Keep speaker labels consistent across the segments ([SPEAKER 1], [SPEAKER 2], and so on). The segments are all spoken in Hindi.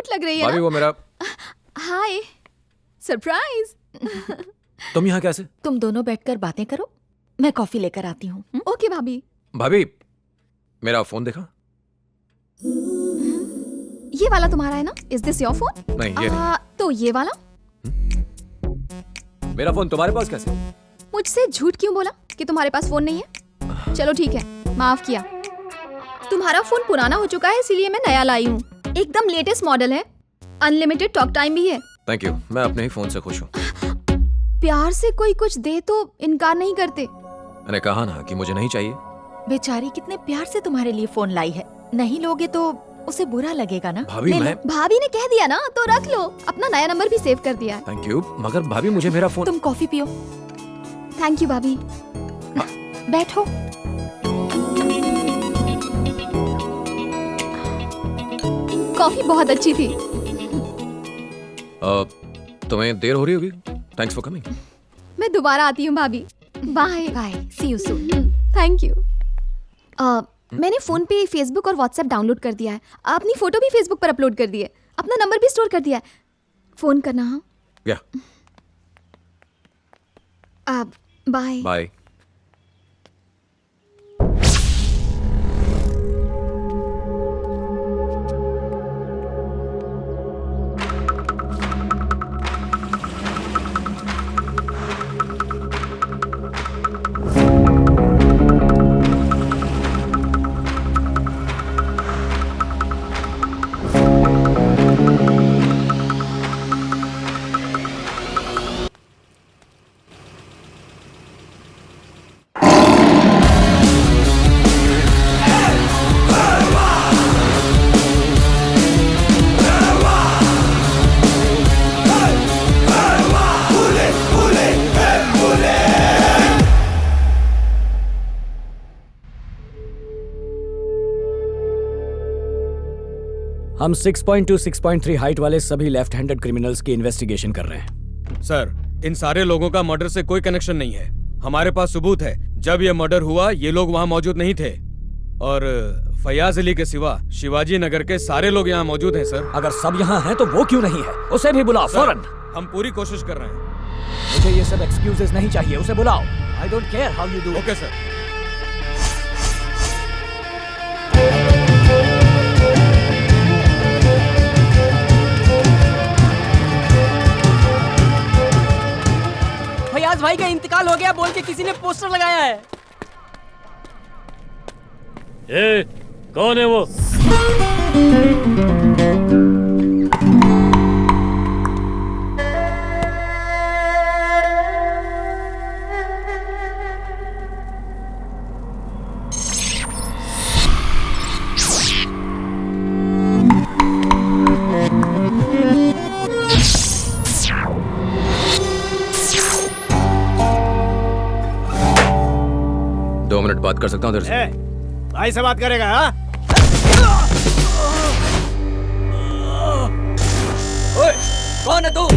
[SPEAKER 1] क्यूट लग रही है
[SPEAKER 2] भाभी
[SPEAKER 1] ना?
[SPEAKER 2] वो मेरा।
[SPEAKER 1] हाय, सरप्राइज।
[SPEAKER 2] तुम यहाँ कैसे?
[SPEAKER 3] तुम दोनों बैठकर बातें करो, मैं कॉफी लेकर आती हूँ।
[SPEAKER 1] ओके भाभी।
[SPEAKER 2] भाभी मेरा फोन देखा?
[SPEAKER 1] ये वाला तुम्हारा है ना? Is this your phone?
[SPEAKER 2] नहीं ये नहीं।
[SPEAKER 1] तो ये वाला?
[SPEAKER 2] मेरा फोन तुम्हारे पास कैसे?
[SPEAKER 1] मुझसे झूठ क्यों बोला कि तुम्हारे पास फोन नहीं है? चलो ठीक है, माफ किया। तुम्हारा फोन पुराना हो चुका है, इसीलिए मैं नया लाई हूँ। एकदम लेटेस्ट मॉडल है, अनलिमिटेड टॉक टाइम भी है।
[SPEAKER 2] थैंक यू, मैं अपने ही फोन से खुश हूँ।
[SPEAKER 1] प्यार से कोई कुछ दे तो इनकार नहीं करते।
[SPEAKER 2] मैंने कहा ना कि मुझे नहीं चाहिए।
[SPEAKER 3] बेचारी कितने प्यार से तुम्हारे लिए फोन लाई है, नहीं लोगे तो उसे बुरा लगेगा ना।
[SPEAKER 2] भाभी मैं।
[SPEAKER 1] भाभी ने कह दिया ना तो रख लो। अपना नया नंबर भी सेव कर दिया है।
[SPEAKER 2] थैंक यू, मगर भाभी मुझे मेरा फोन।
[SPEAKER 3] तुम कॉफी पियो।
[SPEAKER 1] थैंक यू भाभी।
[SPEAKER 3] बैठो।
[SPEAKER 1] कॉफी बहुत अच्छी थी।
[SPEAKER 2] तुम्हें देर हो रही होगी। Thanks for coming.
[SPEAKER 1] मैं दोबारा आती हूँ भाभी। Bye
[SPEAKER 3] bye, see you soon.
[SPEAKER 1] Thank you. मैंने फोन पे फेसबुक और व्हाट्सएप डाउनलोड कर दिया है। अपनी फोटो भी फेसबुक पर अपलोड कर दी है। अपना नंबर भी स्टोर कर दिया है। फोन करना। हाँ
[SPEAKER 2] या
[SPEAKER 1] बाय
[SPEAKER 2] बाय।
[SPEAKER 4] हम 6.2 6.3 हाइट वाले सभी लेफ्ट हैंडेड क्रिमिनल्स की इन्वेस्टिगेशन कर रहे हैं।
[SPEAKER 5] सर, इन सारे लोगों का मर्डर से कोई कनेक्शन नहीं है। हमारे पास सबूत है, जब ये मर्डर हुआ ये लोग वहाँ मौजूद नहीं थे। और फयाज अली के सिवा शिवाजी नगर के सारे लोग यहाँ मौजूद हैं सर।
[SPEAKER 4] अगर सब यहाँ हैं तो वो क्यों नहीं है? उसे भी बुलाओ फौरन।
[SPEAKER 5] हम पूरी कोशिश कर रहे हैं।
[SPEAKER 4] मुझे ये सब एक्सक्यूजेस नहीं चाहिए, उसे बुलाओ। I don't care how you do.
[SPEAKER 5] Okay sir.
[SPEAKER 6] Fayaz भाई का इंतकाल हो गया बोल के किसी ने पोस्टर लगाया है।
[SPEAKER 7] ए, कौन है वो?
[SPEAKER 2] दो मिनट बात कर सकता हूँ तेरे से?
[SPEAKER 6] भाई से बात करेगा? हाँ? ओए, कौन है तू?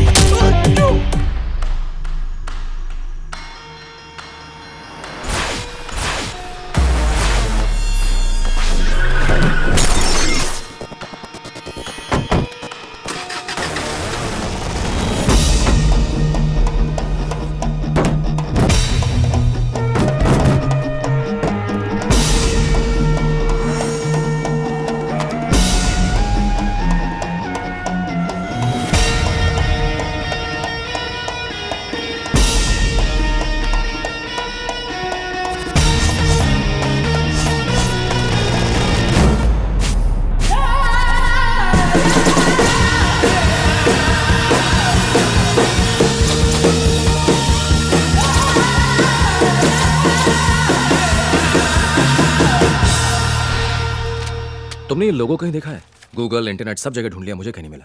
[SPEAKER 2] तुमने ये लोगो कहीं देखा है? गूगल, इंटरनेट सब जगह ढूंढ लिया, मुझे कहीं नहीं मिला।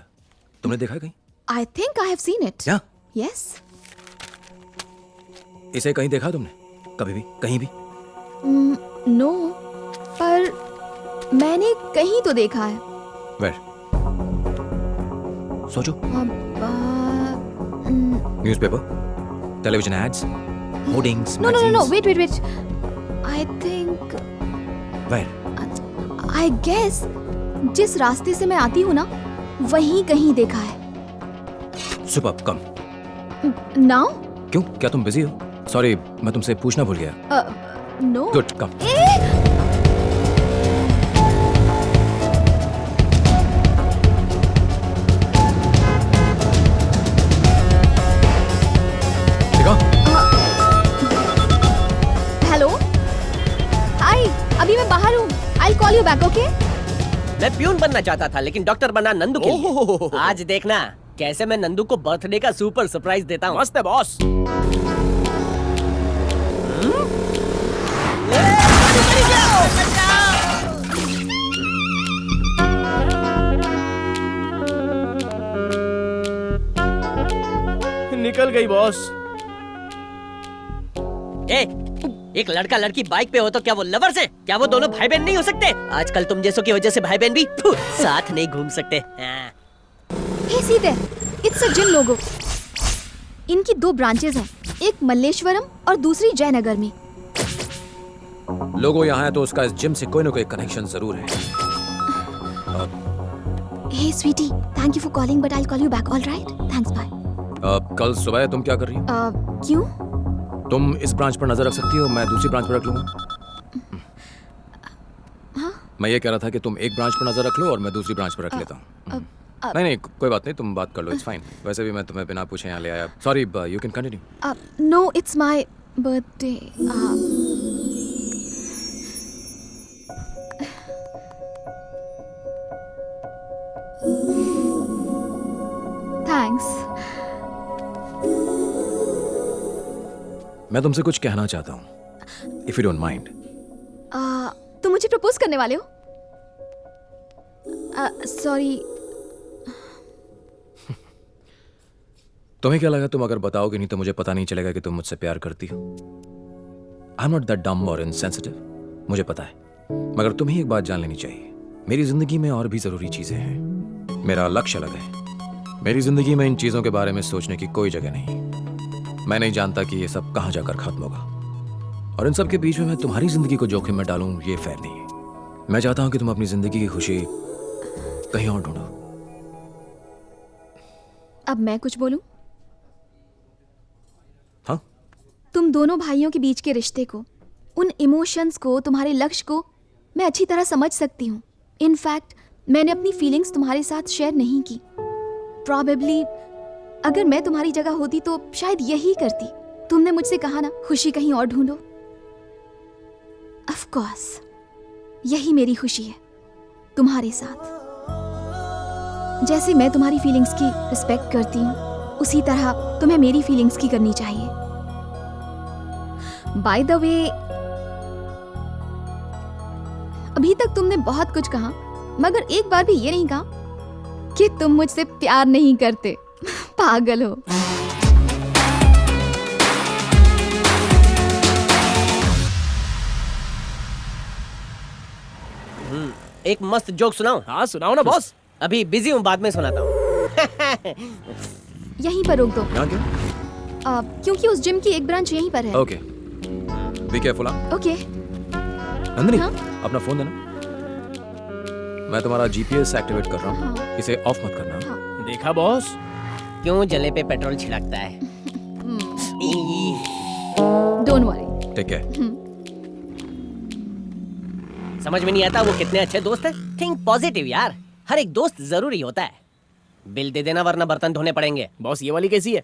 [SPEAKER 2] तुमने देखा है कहीं?
[SPEAKER 1] I think I have seen it.
[SPEAKER 2] क्या?
[SPEAKER 1] यस।
[SPEAKER 2] इसे कहीं देखा तुमने? कभी भी? कहीं भी?
[SPEAKER 1] नो, पर मैंने कहीं तो देखा है।
[SPEAKER 2] वेयर? सोचो। Newspaper, television ads, hoardings,
[SPEAKER 1] no no no, wait wait wait. I think
[SPEAKER 2] where?
[SPEAKER 1] I guess जिस रास्ते से मैं आती हूँ ना, वहीं कहीं देखा है।
[SPEAKER 2] सुपर, कम।
[SPEAKER 1] नाउ?
[SPEAKER 2] क्यों, क्या तुम बिजी हो? सॉरी, मैं तुमसे पूछना भूल गया।
[SPEAKER 1] नो।
[SPEAKER 2] गुड, कम। देखो,
[SPEAKER 1] हेलो, हाय, अभी मैं बाहर हूँ। I call you back, okay?
[SPEAKER 6] मैं प्यून बनना चाहता था लेकिन डॉक्टर बना नंदू के लिए। आज देखना कैसे मैं नंदू को बर्थडे का सुपर सरप्राइज देता हूँ।
[SPEAKER 8] मस्त है बॉस। निकल गई बॉस।
[SPEAKER 6] एक लड़का लड़की बाइक पे हो तो क्या वो लवर्स है? क्या वो दोनों भाई बहन नहीं हो सकते? आजकल तुम जैसों की वजह से भाई बहन भी साथ नहीं घूम सकते।
[SPEAKER 1] हे सीधे, इट्स अ जिम लोगो। इनकी 2 ब्रांचेस हैं, एक मल्लेश्वरम और दूसरी जयनगर में।
[SPEAKER 2] लोगो यहाँ है तो उसका इस जिम से कोई ना कोई कनेक्शन जरूर है।
[SPEAKER 1] Hey sweetie, thank you for calling but I will call you back, alright? Thanks, bye.
[SPEAKER 2] कल सुबह तुम क्या कर रही हो?
[SPEAKER 1] क्यों?
[SPEAKER 2] तुम इस ब्रांच पर नजर रख सकती हो, मैं दूसरी ब्रांच पर रख लूंगा।
[SPEAKER 1] हाँ?
[SPEAKER 2] मैं ये कह रहा था कि तुम एक ब्रांच पर नजर रख लो और मैं दूसरी ब्रांच पर रख लेता हूँ। नहीं, कोई बात नहीं, तुम बात कर लो, इट्स फाइन। वैसे भी मैं तुम्हें बिना पूछे यहाँ ले आया। Sorry, you can continue.
[SPEAKER 1] No, it's my birthday. Thanks.
[SPEAKER 2] मैं तुमसे कुछ कहना चाहता हूँ, इफ यू डोंट माइंड।
[SPEAKER 1] तुम मुझे प्रपोज करने वाले हो? सॉरी।
[SPEAKER 2] तुम्हें क्या लगा तुम अगर बताओगे नहीं तो मुझे पता नहीं चलेगा कि तुम मुझसे प्यार करती हो? I am not that dumb और इनसेंसिटिव, मुझे पता है। मगर तुम्हें एक बात जान लेनी चाहिए, मेरी जिंदगी में और भी जरूरी चीजें हैं। मेरा लक्ष्य अलग है। मेरी जिंदगी में इन चीजों के बारे में सोचने की कोई जगह नहीं। मैं नहीं जानता कि ये सब कहां जाकर खत्म होगा, और इन सब के बीच में मैं तुम्हारी जिंदगी को जोखिम में डालूं, ये फेयर नहीं है। मैं चाहता हूं कि तुम अपनी जिंदगी की खुशी कहीं और ढूंढो।
[SPEAKER 1] अब मैं कुछ बोलूं?
[SPEAKER 2] हाँ?
[SPEAKER 1] तुम दोनों भाइयों के बीच के रिश्ते को, उन इमोशंस को, तुम्हारे लक्ष्य को मैं अच्छी तरह समझ सकती हूँ। इनफैक्ट मैंने अपनी फीलिंग्स तुम्हारे साथ शेयर नहीं की। प्रॉबेबली अगर मैं तुम्हारी जगह होती तो शायद यही करती। तुमने मुझसे कहा ना, खुशी कहीं और ढूंढो। ऑफ कोर्स यही मेरी खुशी है, तुम्हारे साथ। जैसे मैं तुम्हारी फीलिंग्स की रिस्पेक्ट करती हूँ, उसी तरह तुम्हें मेरी फीलिंग्स की करनी चाहिए। बाय द वे, अभी तक तुमने बहुत कुछ कहा, मगर एक बार भी ये नहीं कहा कि तुम मुझसे प्यार नहीं करते। पागल हो।
[SPEAKER 6] एक मस्त जोक सुनाऊं?
[SPEAKER 8] हाँ सुनाओ ना बॉस।
[SPEAKER 6] अभी बिजी हूँ, बाद में सुनाता हूँ।
[SPEAKER 1] यहीं पर रोक दो।
[SPEAKER 2] यहाँ क्यों?
[SPEAKER 1] क्योंकि उस जिम की एक ब्रांच यहीं पर है।
[SPEAKER 2] Okay, be careful.
[SPEAKER 1] Okay.
[SPEAKER 2] Nandini,
[SPEAKER 1] हाँ?
[SPEAKER 2] अपना फोन देना। मैं तुम्हारा जीपीएस एक्टिवेट कर रहा हूँ,
[SPEAKER 1] हाँ।
[SPEAKER 2] इसे ऑफ मत करना।
[SPEAKER 1] हाँ।
[SPEAKER 8] देखा बॉस,
[SPEAKER 6] क्यों जले पे पेट्रोल छिड़कता है?
[SPEAKER 1] Don't worry.
[SPEAKER 2] Take care.
[SPEAKER 6] समझ में नहीं आता वो कितने अच्छे दोस्त हैं। थिंक पॉजिटिव यार, हर एक दोस्त जरूरी होता है। बिल दे देना वरना बर्तन धोने पड़ेंगे।
[SPEAKER 8] बॉस ये वाली कैसी है?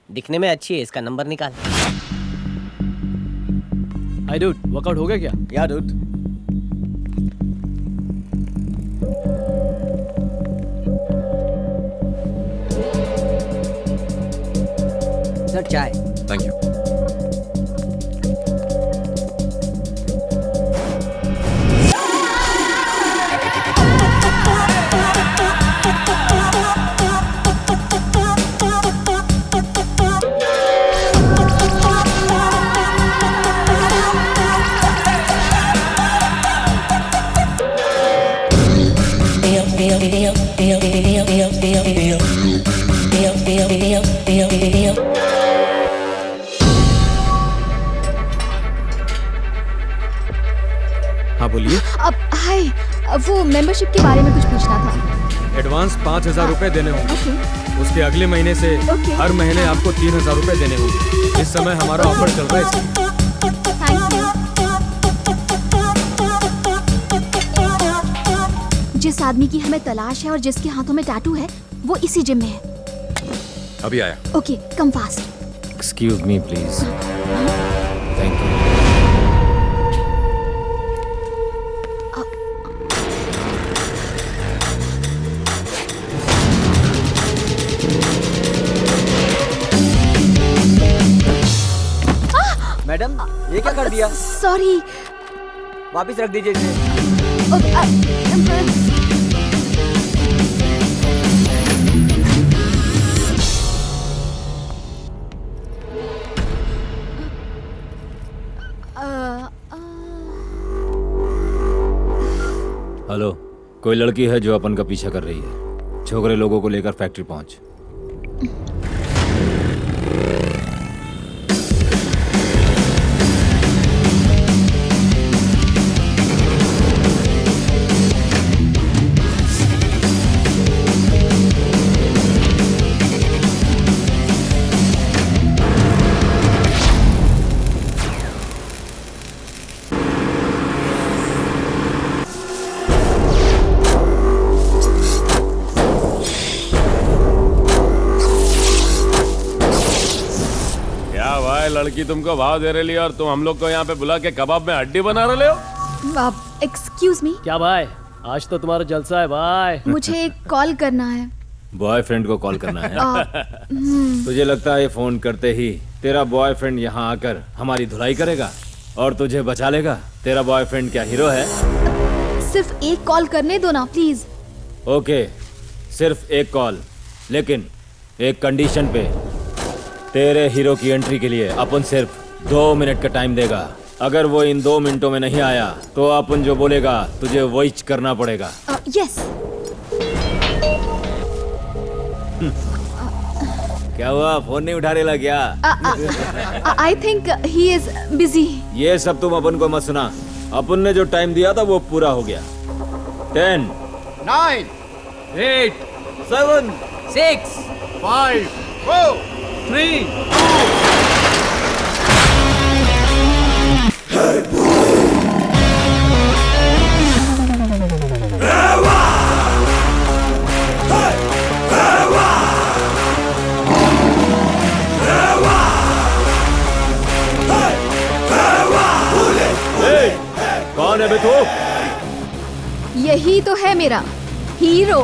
[SPEAKER 6] दिखने में अच्छी है, इसका नंबर निकाल।
[SPEAKER 8] हाय डूड, वर्कआउट हो गया क्या?
[SPEAKER 6] या डूड। सर चाय।
[SPEAKER 2] Thank you.
[SPEAKER 5] हाँ बोलिए।
[SPEAKER 1] अब हाय, वो मेंबरशिप के बारे में कुछ पूछना था।
[SPEAKER 5] एडवांस 5,000 रुपए देने होंगे।
[SPEAKER 1] ओके
[SPEAKER 5] उसके अगले महीने से
[SPEAKER 1] Okay.
[SPEAKER 5] हर महीने आपको 3,000 रुपए देने होंगे। इस समय हमारा ऑफर चल रहा है इसलिए।
[SPEAKER 1] Thank you. जिस आदमी की हमें तलाश है और जिसके हाथों में टैटू है वो इसी जिम में है।
[SPEAKER 2] अभी आया।
[SPEAKER 1] Okay come fast.
[SPEAKER 2] Excuse me please. Thank you.
[SPEAKER 8] Madam ये क्या कर दिया?
[SPEAKER 1] सॉरी।
[SPEAKER 8] वापस रख दीजिए इसे।
[SPEAKER 4] हेलो, कोई लड़की है जो अपन का पीछा कर रही है। छोकरे लोगों को लेकर फैक्ट्री पहुंच।
[SPEAKER 7] क्या भाई, लड़की तुमको भाव दे रही है और तुम हम लोग को यहाँ पे बुला के कबाब में हड्डी बना रहे हो?
[SPEAKER 1] एक्सक्यूज मी,
[SPEAKER 8] क्या भाई, आज तो तुम्हारा जलसा है भाई।
[SPEAKER 1] मुझे कॉल करना है।
[SPEAKER 4] बॉयफ्रेंड को कॉल करना है। तुझे लगता है ये फोन करते ही तेरा बॉयफ्रेंड यहाँ आकर हमारी धुलाई करेगा और तुझे बचा लेगा? तेरा बॉयफ्रेंड क्या हीरो है?
[SPEAKER 1] सिर्फ एक कॉल करने दो ना प्लीज।
[SPEAKER 4] ओके, सिर्फ एक कॉल, लेकिन एक कंडीशन पे। तेरे हीरो की एंट्री के लिए अपन सिर्फ 2 मिनट का टाइम देगा। अगर वो इन 2 मिनटों में नहीं आया तो अपन जो बोलेगा तुझे वही करना पड़ेगा।
[SPEAKER 1] यस।
[SPEAKER 4] क्या हुआ, फोन नहीं उठा रहे क्या?
[SPEAKER 1] I think he is busy.
[SPEAKER 4] ये सब तुम अपन को मत सुना। अपन ने जो टाइम दिया था वो पूरा हो गया। 10
[SPEAKER 8] 9 8 7 6 5 4 3
[SPEAKER 4] कौन है बे तू?
[SPEAKER 1] यही तो है मेरा हीरो।